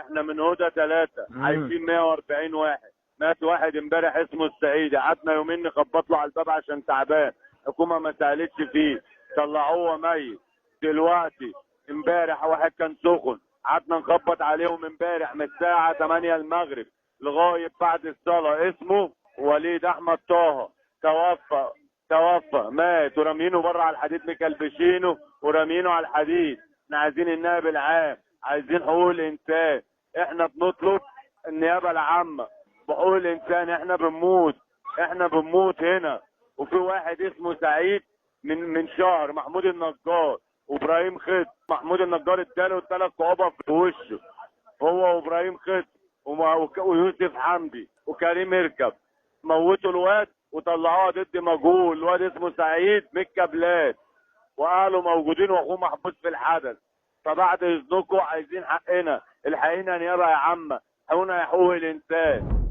احنا من هدى 3 عايزين 140 واحد. مات واحد امبارح اسمه السعيدي، قعدنا يومين نخبط له على الباب عشان تعبان، الحكومه ما سالتش فيه، طلعوه ميت. دلوقتي امبارح واحد كان سخن، قعدنا نخبط عليهم امبارح من الساعه 8 المغرب لغايه بعد الصلاه. اسمه وليد احمد طه، توفى مات، ورامينه بره على الحديد مكلبشينه ورامينه على الحديد. احنا عايزين النائب العام، عايزين حقوق الانسان. احنا بنطلب النيابه العامه بحقوق الانسان. احنا بنموت هنا. وفي واحد اسمه سعيد من شهر، محمود النجار وابراهيم خد. محمود النجار اداله 3 صوابع في وشه، هو وابراهيم خد ويوسف حمدي وكريم اركب. موتوا الواد وطلعوها ضد مجهول. الواد اسمه سعيد من الكابلات، واهله موجودين واخوه محبوس في الحدث. فبعد اذنكم عايزين حقنا، الحقينا نيابه يا عم، حقونا يا حقوق الانسان.